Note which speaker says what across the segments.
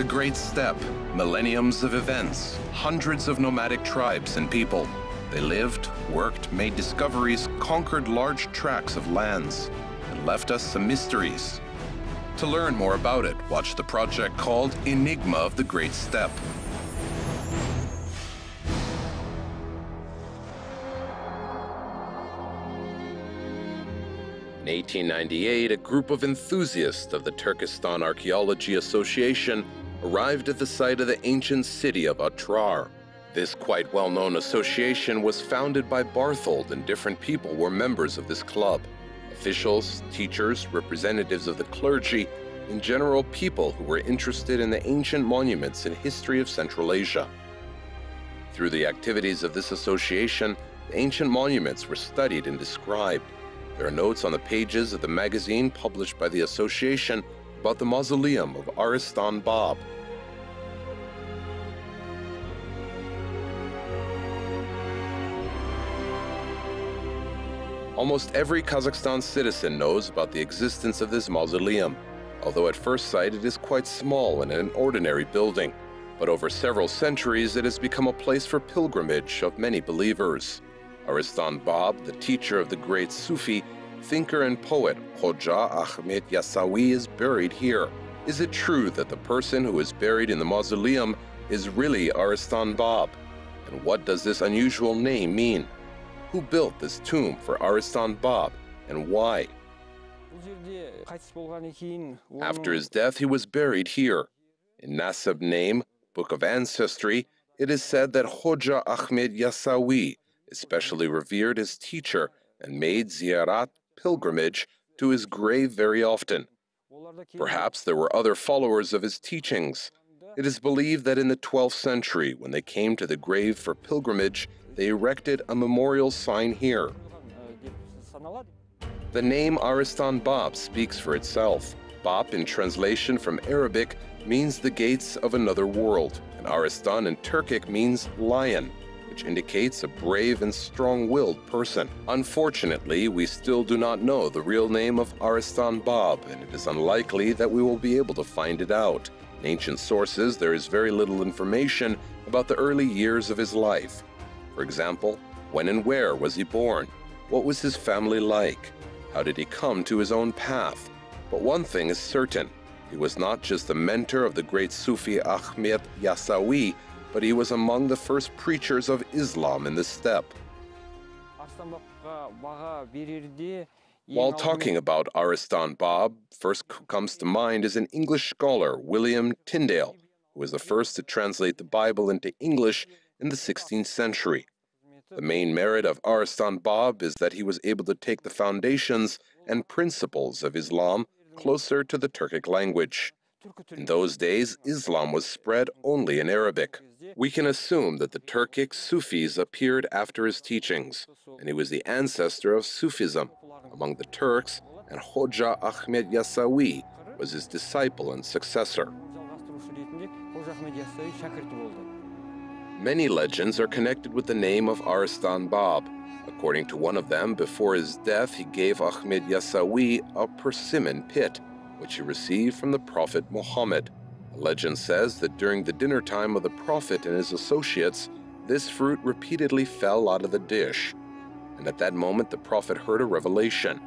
Speaker 1: The Great Steppe, millenniums of events, hundreds of nomadic tribes and people. They lived, worked, made discoveries, conquered large tracts of lands, and left us some mysteries. To learn more about it, watch the project called Enigma of the Great Steppe. In 1898, a group of enthusiasts of the Turkestan Archaeology Association arrived at the site of the ancient city of Atrar. This quite well-known association was founded by Barthold, and different people were members of this club. Officials, teachers, representatives of the clergy, in general people who were interested in the ancient monuments and history of Central Asia. Through the activities of this association, the ancient monuments were studied and described. There are notes on the pages of the magazine published by the association about the Mausoleum of Ariston Bob. Almost every Kazakhstan citizen knows about the existence of this mausoleum, although at first sight it is quite small and an ordinary building. But over several centuries it has become a place for pilgrimage of many believers. Ariston Bob, the teacher of the great Sufi, thinker and poet Hoja Ahmed Yasawi, is buried here. Is it true that the person who is buried in the mausoleum is really Ariston Bob? And what does this unusual name mean? Who built this tomb for Ariston Bob, and why? After his death, he was buried here. In Nasab name, Book of Ancestry, it is said that Hoja Ahmed Yasawi especially revered his teacher and made ziyarat, pilgrimage, to his grave very often. Perhaps there were other followers of his teachings. It is believed that in the 12th century, when they came to the grave for pilgrimage, they erected a memorial sign here. The name Ariston Bob speaks for itself. Bob, in translation from Arabic, means the gates of another world, and Ariston in Turkic means lion, which indicates a brave and strong-willed person. Unfortunately, we still do not know the real name of Ariston Bob, and it is unlikely that we will be able to find it out. In ancient sources, there is very little information about the early years of his life. For example, when and where was he born? What was his family like? How did he come to his own path? But one thing is certain, he was not just a mentor of the great Sufi Ahmed Yasawi, but he was among the first preachers of Islam in the steppe. While talking about Ariston Bob, first comes to mind is an English scholar, William Tyndale, who was the first to translate the Bible into English in the 16th century. The main merit of Ariston Bob is that he was able to take the foundations and principles of Islam closer to the Turkic language. In those days, Islam was spread only in Arabic. We can assume that the Turkic Sufis appeared after his teachings, and he was the ancestor of Sufism among the Turks, and Hoja Ahmed Yasawi was his disciple and successor. Many legends are connected with the name of Ariston Bob. According to one of them, before his death, he gave Ahmed Yasawi a persimmon pit, which he received from the Prophet Muhammad. A legend says that during the dinner time of the Prophet and his associates, this fruit repeatedly fell out of the dish. And at that moment, the Prophet heard a revelation.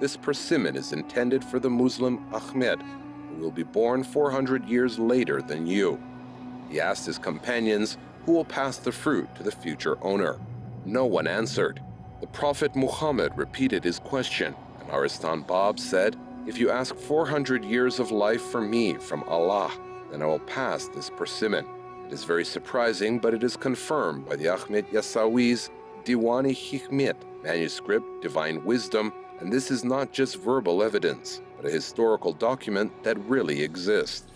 Speaker 1: This persimmon is intended for the Muslim Ahmed, who will be born 400 years later than you. He asked his companions, who will pass the fruit to the future owner? No one answered. The Prophet Muhammad repeated his question, and Ariston Bob said, if you ask 400 years of life for me from Allah, then I will pass this persimmon. It is very surprising, but it is confirmed by the Ahmed Yasawi's Diwani Hikmet manuscript, Divine Wisdom, and this is not just verbal evidence, but a historical document that really exists.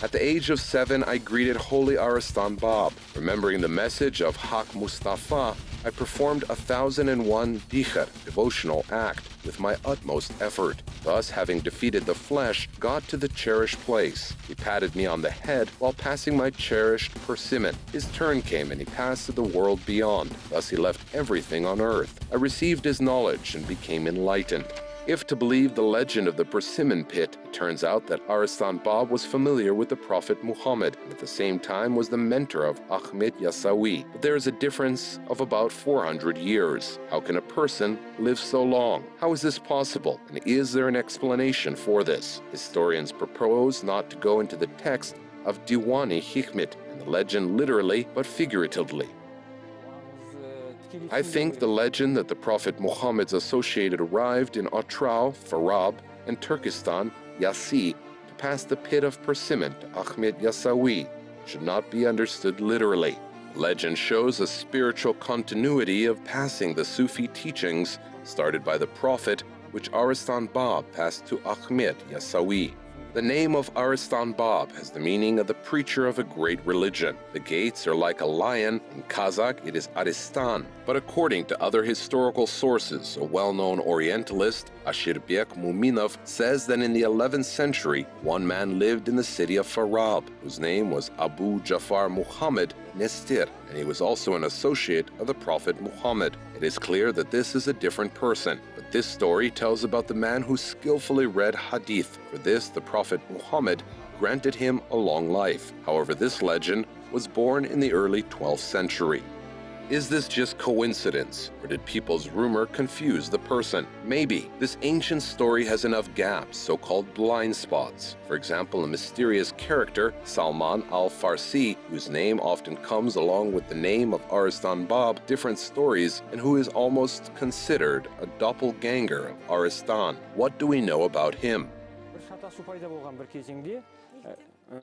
Speaker 1: At the age of 7, I greeted Holy Ariston Bob. Remembering the message of Hak Mustafa, I performed 1001 dikhr, devotional act, with my utmost effort. Thus, having defeated the flesh, got to the cherished place. He patted me on the head while passing my cherished persimmon. His turn came and he passed to the world beyond. Thus he left everything on earth. I received his knowledge and became enlightened. If to believe the legend of the persimmon pit, it turns out that Ariston Bob was familiar with the Prophet Muhammad and at the same time was the mentor of Ahmed Yassawi. But there is a difference of about 400 years. How can a person live so long? How is this possible? And is there an explanation for this? Historians propose not to go into the text of Diwani Hikmet and the legend literally but figuratively. I think the legend that the Prophet Muhammad's associated arrived in Otrau, Farab, and Turkestan, Yassi, to pass the pit of persimmon to Ahmed Yassawi should not be understood literally. Legend shows a spiritual continuity of passing the Sufi teachings started by the Prophet, which Ariston Bob passed to Ahmed Yassawi. The name of Ariston Bob has the meaning of the preacher of a great religion. The gates are like a lion. In Kazakh, it is Aristan. But according to other historical sources, a well-known Orientalist, Jibek Muminov, says that in the 11th century, one man lived in the city of Farab, whose name was Abu Jafar Muhammad Nestir, and he was also an associate of the Prophet Muhammad. It is clear that this is a different person. This story tells about the man who skillfully read hadith. For this, the Prophet Muhammad granted him a long life. However, this legend was born in the early 12th century. Is this just coincidence, or did people's rumor confuse the person? Maybe. This ancient story has enough gaps, so-called blind spots. For example, a mysterious character, Salman al-Farsi, whose name often comes along with the name of Ariston Bob, different stories, and who is almost considered a doppelganger of Ariston. What do we know about him?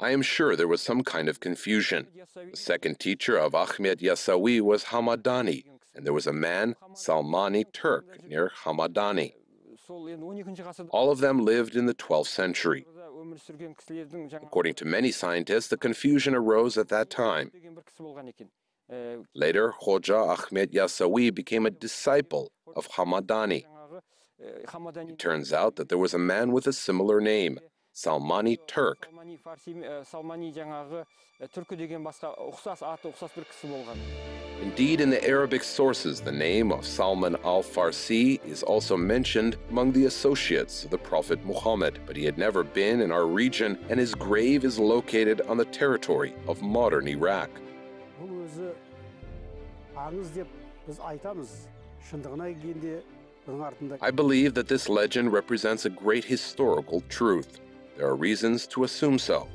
Speaker 1: I am sure there was some kind of confusion. The second teacher of Ahmed Yassawi was Hamadani, and there was a man, Salmani Turk, near Hamadani. All of them lived in the 12th century. According to many scientists, the confusion arose at that time. Later, Hoja Ahmed Yassawi became a disciple of Hamadani. It turns out that there was a man with a similar name, Salmani Turk. Indeed, in the Arabic sources, the name of Salman al-Farsi is also mentioned among the associates of the Prophet Muhammad, but he had never been in our region, and his grave is located on the territory of modern Iraq. I believe that this legend represents a great historical truth. There are reasons to assume so.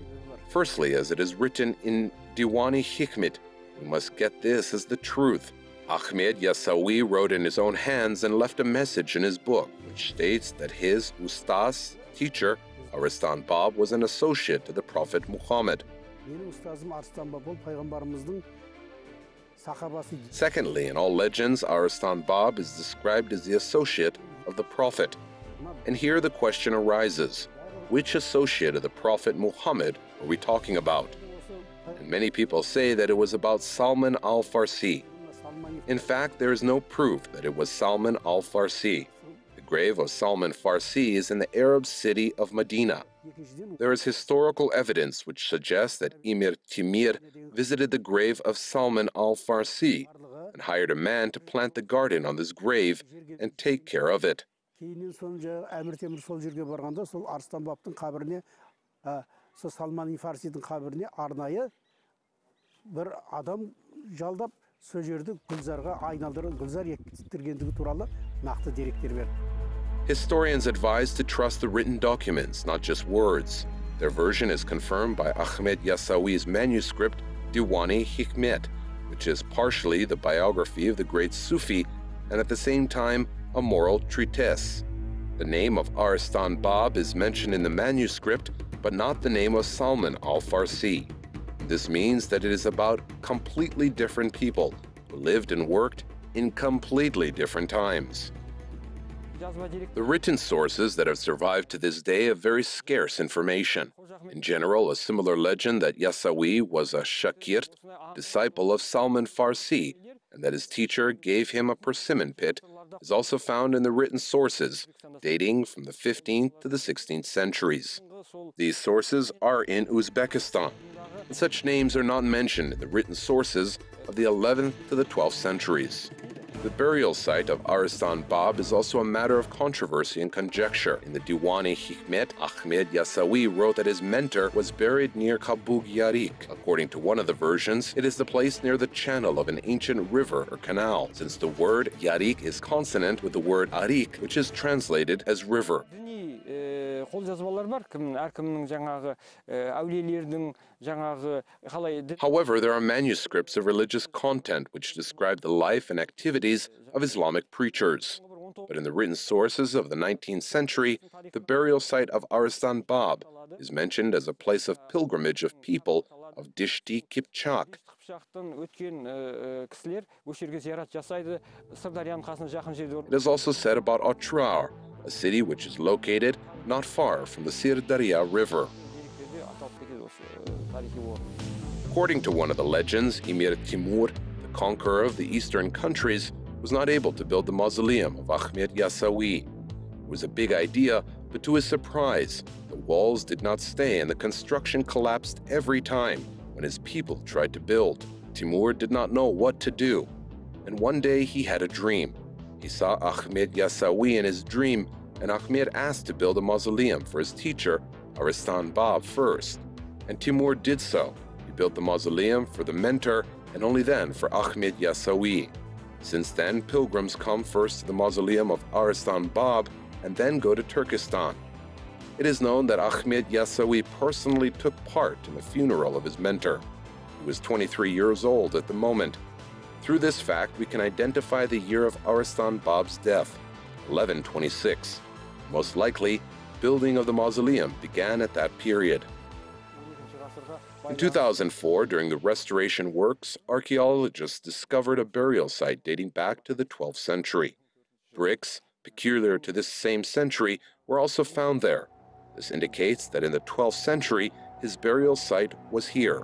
Speaker 1: Firstly, as it is written in Diwani Hikmet, we must get this as the truth. Ahmed Yassawi wrote in his own hands and left a message in his book, which states that his ustaz, teacher, Ariston Bob, was an associate to the Prophet Muhammad. Secondly, in all legends, Ariston Bob is described as the associate of the Prophet. And here the question arises, which associate of the Prophet Muhammad are we talking about? And many people say that it was about Salman al-Farsi. In fact, there is no proof that it was Salman al-Farsi. The grave of Salman Farsi is in the Arab city of Medina. There is historical evidence which suggests that Emir Timur visited the grave of Salman al-Farsi and hired a man to plant the garden on this grave and take care of it. Historians advise to trust the written documents, not just words. Their version is confirmed by Ahmed Yassawi's manuscript Diwani Hikmet, which is partially the biography of the great Sufi and at the same time a moral treatise. The name of Ariston Bob is mentioned in the manuscript, but not the name of Salman al-Farsi. This means that it is about completely different people who lived and worked in completely different times. The written sources that have survived to this day have very scarce information. In general, a similar legend that Yassawi was a Shakirt, disciple of Salman Farsi, and that his teacher gave him a persimmon pit, is also found in the written sources, dating from the 15th to the 16th centuries. These sources are in Uzbekistan, and such names are not mentioned in the written sources of the 11th to the 12th centuries. The burial site of Ariston Bob is also a matter of controversy and conjecture. In the Diwan-i-Hikmet, Ahmed Yasawi wrote that his mentor was buried near Kabug Yarik. According to one of the versions, it is the place near the channel of an ancient river or canal, since the word Yarik is consonant with the word Arik, which is translated as river. However, there are manuscripts of religious content which describe the life and activities of Islamic preachers. But in the written sources of the 19th century, the burial site of Ariston Bob is mentioned as a place of pilgrimage of people of Dishti Kipchak. It is also said about Otrar, a city which is located not far from the Sirdarya River. According to one of the legends, Emir Timur, the conqueror of the eastern countries, was not able to build the mausoleum of Ahmed Yasawi. It was a big idea, but to his surprise, the walls did not stay and the construction collapsed every time when his people tried to build. Timur did not know what to do, and one day he had a dream. He saw Ahmed Yasawi in his dream, and Ahmed asked to build a mausoleum for his teacher, Ariston Bob, first. And Timur did so. He built the mausoleum for the mentor, and only then for Ahmed Yasawi. Since then, pilgrims come first to the Mausoleum of Ariston Bob and then go to Turkestan. It is known that Ahmed Yasawi personally took part in the funeral of his mentor. He was 23 years old at the moment. Through this fact, we can identify the year of Ariston Bob's death, 1126. Most likely, building of the mausoleum began at that period. In 2004, during the restoration works, archaeologists discovered a burial site dating back to the 12th century. Bricks, peculiar to this same century, were also found there. This indicates that in the 12th century, his burial site was here.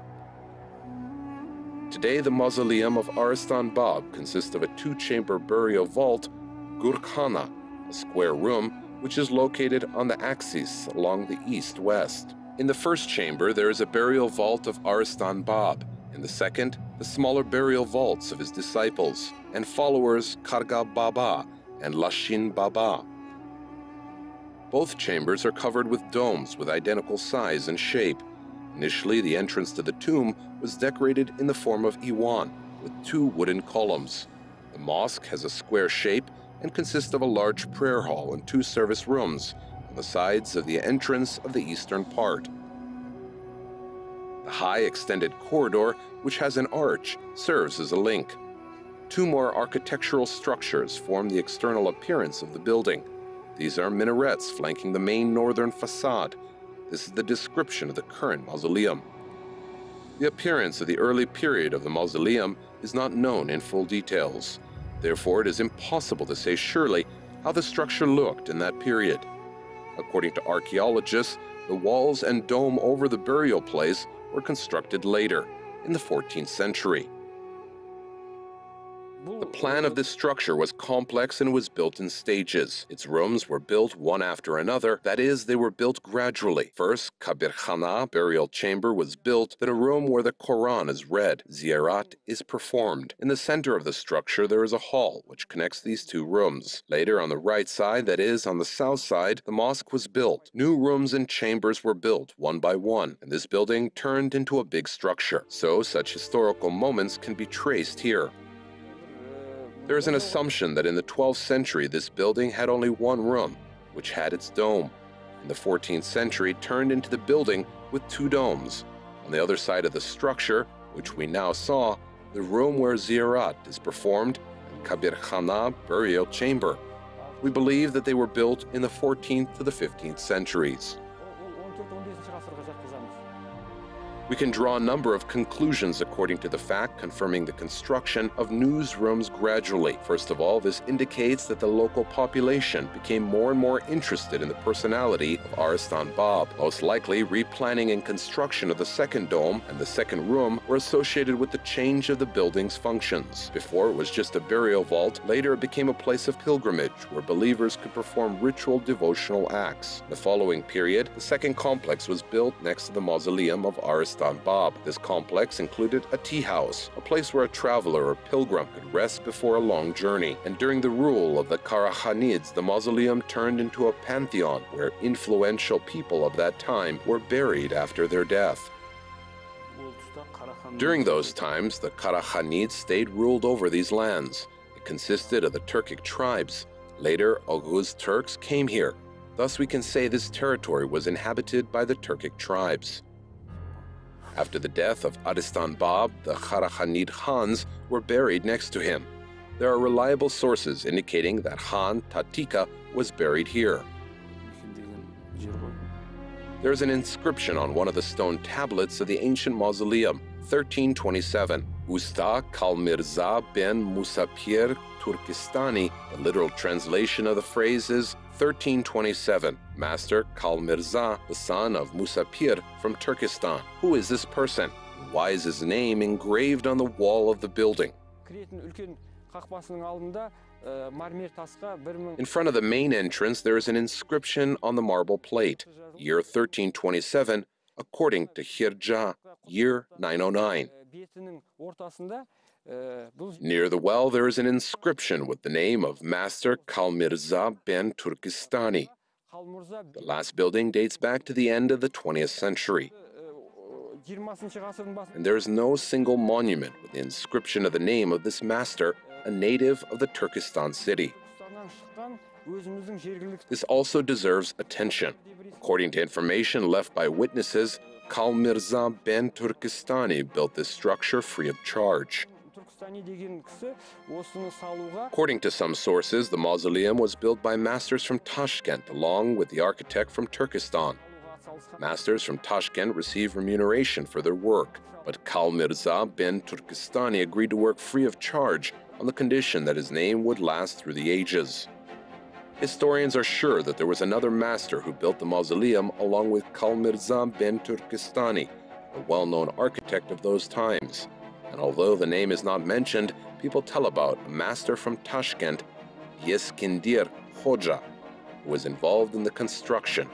Speaker 1: Today, the Mausoleum of Ariston Bob consists of a two-chamber burial vault, Gurkhana, a square room, which is located on the axis along the east-west. In the first chamber, there is a burial vault of Ariston Bob. In the second, the smaller burial vaults of his disciples and followers Karga Baba and Lashin Baba. Both chambers are covered with domes with identical size and shape. Initially, the entrance to the tomb was decorated in the form of Iwan, with two wooden columns. The mosque has a square shape and consists of a large prayer hall and two service rooms on the sides of the entrance of the eastern part. The high extended corridor, which has an arch, serves as a link. Two more architectural structures form the external appearance of the building. These are minarets flanking the main northern facade. This is the description of the current mausoleum. The appearance of the early period of the mausoleum is not known in full details. Therefore, it is impossible to say surely how the structure looked in that period. According to archaeologists, the walls and dome over the burial place were constructed later, in the 14th century. The plan of this structure was complex and was built in stages. Its rooms were built one after another, that is, they were built gradually. First, Kabir Khana, burial chamber, was built, then a room where the Quran is read, ziyarat is performed. In the center of the structure there is a hall which connects these two rooms. Later, on the right side, that is, on the south side, the mosque was built. New rooms and chambers were built, one by one, and this building turned into a big structure. So, such historical moments can be traced here. There is an assumption that in the 12th century this building had only one room, which had its dome. In the 14th century it turned into the building with two domes. On the other side of the structure, which we now saw, the room where ziyarat is performed, and Kabir Khana, burial chamber. We believe that they were built in the 14th to the 15th centuries. We can draw a number of conclusions according to the fact confirming the construction of newsrooms gradually. First of all, this indicates that the local population became more and more interested in the personality of Ariston Bob. Most likely, replanning and construction of the second dome and the second room were associated with the change of the building's functions. Before it was just a burial vault, later it became a place of pilgrimage where believers could perform ritual devotional acts. In the following period, the second complex was built next to the Mausoleum of Ariston Ariston Bob. This complex included a tea house, a place where a traveler or pilgrim could rest before a long journey. And during the rule of the Karakhanids, the mausoleum turned into a pantheon where influential people of that time were buried after their death. During those times, the Karakhanids stayed ruled over these lands. It consisted of the Turkic tribes. Later, Oghuz Turks came here. Thus, we can say this territory was inhabited by the Turkic tribes. After the death of Ariston Bob, the Karakhanid Khans were buried next to him. There are reliable sources indicating that Khan Tatika was buried here. There is an inscription on one of the stone tablets of the ancient mausoleum, 1327. Usta Kalmirza ben Musapir Turkistani. The literal translation of the phrase is 1327. Master Kalmirza, the son of Musapir from Turkestan. Who is this person? Why is his name engraved on the wall of the building? In front of the main entrance, there is an inscription on the marble plate, year 1327, according to Hirja, year 909. Near the well, there is an inscription with the name of Master Kalmirza ben Turkistani. The last building dates back to the end of the 20th century. And there is no single monument with the inscription of the name of this master, a native of the Turkestan city. This also deserves attention. According to information left by witnesses, Kalmirza ben Turkistani built this structure free of charge. According to some sources, the mausoleum was built by masters from Tashkent along with the architect from Turkestan. Masters from Tashkent received remuneration for their work, but Kalmirza ben Turkistani agreed to work free of charge on the condition that his name would last through the ages. Historians are sure that there was another master who built the mausoleum along with Kalmirza ben Turkistani, a well-known architect of those times. And although the name is not mentioned, people tell about a master from Tashkent, Yeskindir Hoja, who was involved in the construction.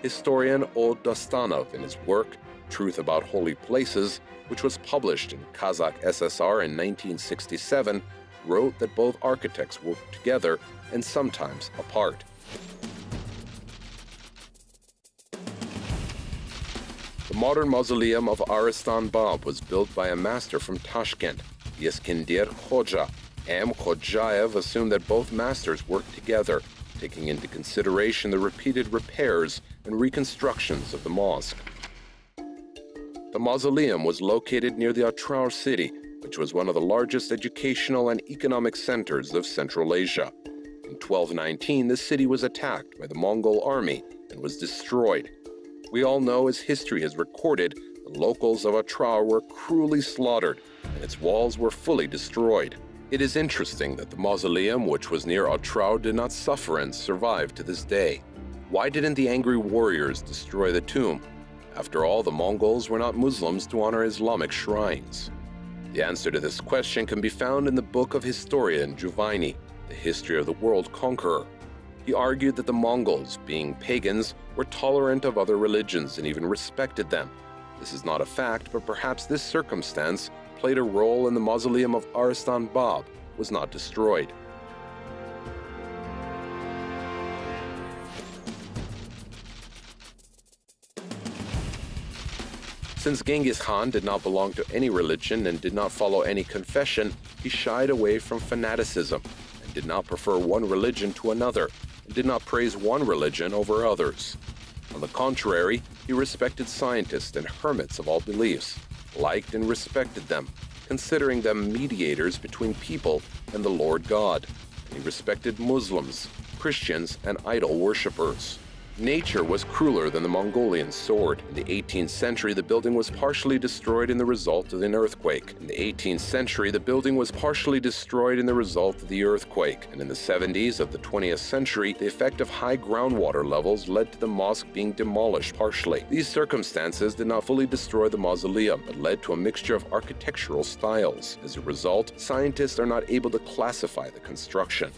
Speaker 1: Historian O. Dostanov, in his work, Truth About Holy Places, which was published in Kazakh SSR in 1967, wrote that both architects worked together and sometimes apart. The modern Mausoleum of Ariston Bob was built by a master from Tashkent, Yeskindir Hoja. M. Khojayev assumed that both masters worked together, taking into consideration the repeated repairs and reconstructions of the mosque. The mausoleum was located near the Otrar city, which was one of the largest educational and economic centers of Central Asia. In 1219, the city was attacked by the Mongol army and was destroyed. We all know, as history has recorded, the locals of Otrar were cruelly slaughtered and its walls were fully destroyed. It is interesting that the mausoleum, which was near Otrar, did not suffer and survive to this day. Why didn't the angry warriors destroy the tomb? After all, the Mongols were not Muslims to honor Islamic shrines. The answer to this question can be found in the book of historian Joly, The History of the World Conqueror. He argued that the Mongols, being pagans, were tolerant of other religions and even respected them. This is not a fact, but perhaps this circumstance played a role in the Mausoleum of Ariston Bob was not destroyed. Since Genghis Khan did not belong to any religion and did not follow any confession, he shied away from fanaticism and did not prefer one religion to another, and did not praise one religion over others. On the contrary, he respected scientists and hermits of all beliefs, liked and respected them, considering them mediators between people and the Lord God, and he respected Muslims, Christians, and idol worshippers. Nature was crueler than the Mongolian sword. In the 18th century, the building was partially destroyed in the result of an earthquake. And in the 70s of the 20th century, the effect of high groundwater levels led to the mosque being demolished partially. These circumstances did not fully destroy the mausoleum, but led to a mixture of architectural styles. As a result, scientists are not able to classify the construction.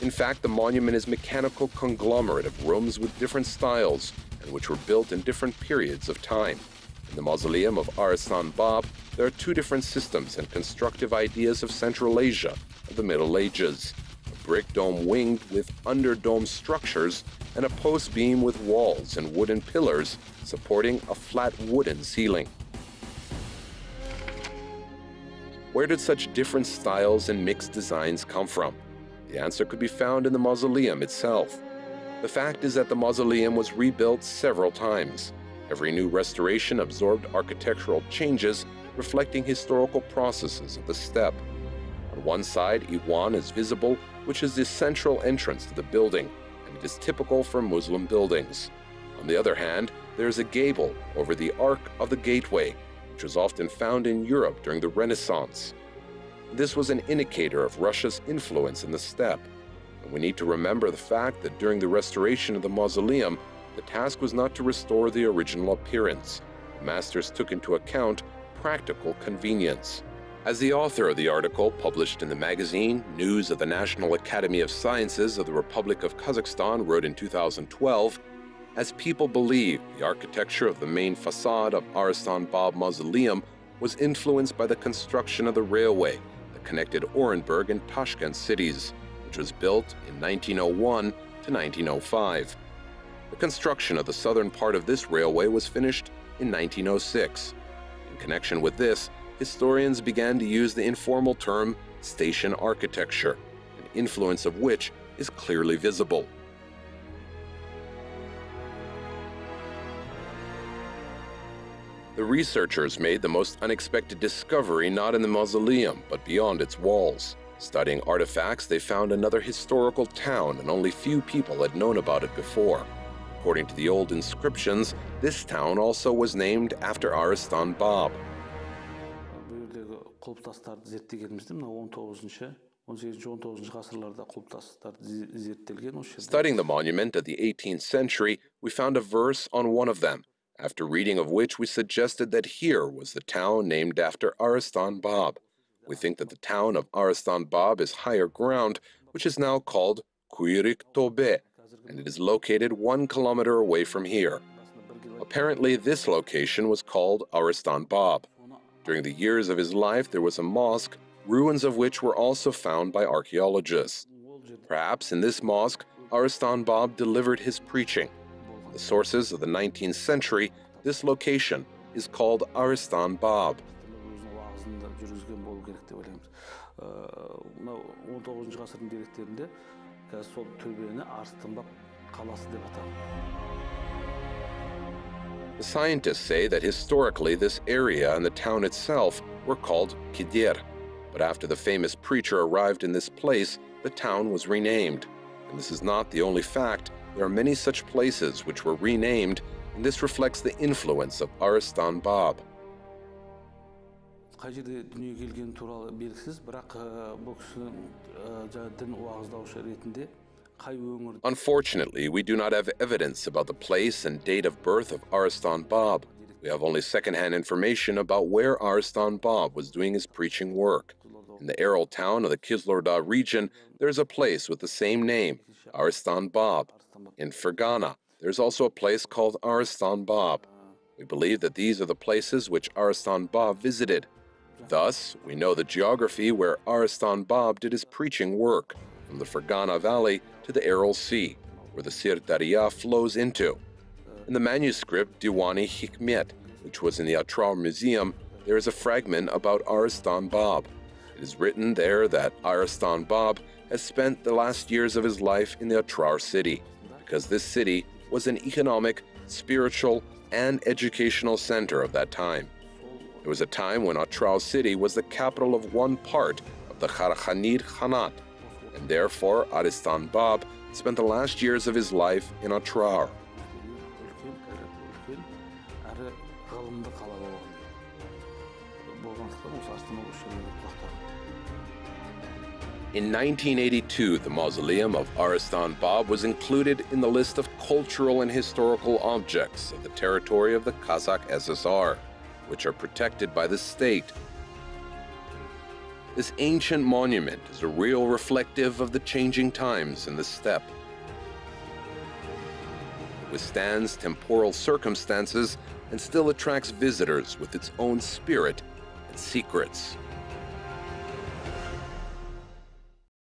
Speaker 1: In fact, the monument is a mechanical conglomerate of rooms with different styles and which were built in different periods of time. In the Mausoleum of Ariston Bob, there are two different systems and constructive ideas of Central Asia of the Middle Ages: a brick dome wing with under-dome structures and a post beam with walls and wooden pillars supporting a flat wooden ceiling. Where did such different styles and mixed designs come from? The answer could be found in the mausoleum itself. The fact is that the mausoleum was rebuilt several times. Every new restoration absorbed architectural changes reflecting historical processes of the steppe. On one side, Iwan is visible, which is the central entrance to the building, and it is typical for Muslim buildings. On the other hand, there is a gable over the arc of the gateway, which was often found in Europe during the Renaissance. This was an indicator of Russia's influence in the steppe, and we need to remember the fact that during the restoration of the mausoleum, the task was not to restore the original appearance. The masters took into account practical convenience. As the author of the article published in the magazine News of the National Academy of Sciences of the Republic of Kazakhstan wrote in 2012, as people believe, the architecture of the main facade of Ariston Bob Mausoleum was influenced by the construction of the railway that connected Orenburg and Tashkent cities, which was built in 1901 to 1905. The construction of the southern part of this railway was finished in 1906. In connection with this, historians began to use the informal term station architecture, an influence of which is clearly visible. The researchers made the most unexpected discovery not in the mausoleum, but beyond its walls. Studying artifacts, they found another historical town and only few people had known about it before. According to the old inscriptions, this town also was named after Ariston Bob. Studying the monument of the 18th century, we found a verse on one of them, after reading of which we suggested that here was the town named after Ariston Bob. We think that the town of Ariston Bob is higher ground, which is now called Kuyrik Tobe, and it is located 1 kilometer away from here. Apparently, this location was called Ariston Bob. During the years of his life, there was a mosque, ruins of which were also found by archaeologists. Perhaps in this mosque, Ariston Bob delivered his preaching. In the sources of the 19th century, this location is called Ariston Bob. The scientists say that historically this area and the town itself were called Kidir, but after the famous preacher arrived in this place, the town was renamed. And this is not the only fact. There are many such places which were renamed, and this reflects the influence of Ariston Bob. Unfortunately, we do not have evidence about the place and date of birth of Ariston Bob. We have only second-hand information about where Ariston Bob was doing his preaching work. In the Erol town of the Kizlordagh region, there is a place with the same name, Ariston Bob. In Fergana, there is also a place called Ariston Bob. We believe that these are the places which Ariston Bob visited. Thus, we know the geography where Ariston Bob did his preaching work, from the Fergana Valley to the Aral Sea, where the Sir Darya flows into. In the manuscript Diwani Hikmet, which was in the Atrar Museum, there is a fragment about Ariston Bob. It is written there that Ariston Bob has spent the last years of his life in the Atrar city, because this city was an economic, spiritual, and educational center of that time. There was a time when Atrar city was the capital of one part of the Kharakhanid Khanat, and therefore Ariston Bob spent the last years of his life in Atrar. In 1982, the Mausoleum of Ariston Bob was included in the list of cultural and historical objects of the territory of the Kazakh SSR, which are protected by the state. This ancient monument is a real reflective of the changing times in the steppe. It withstands temporal circumstances and still attracts visitors with its own spirit and secrets.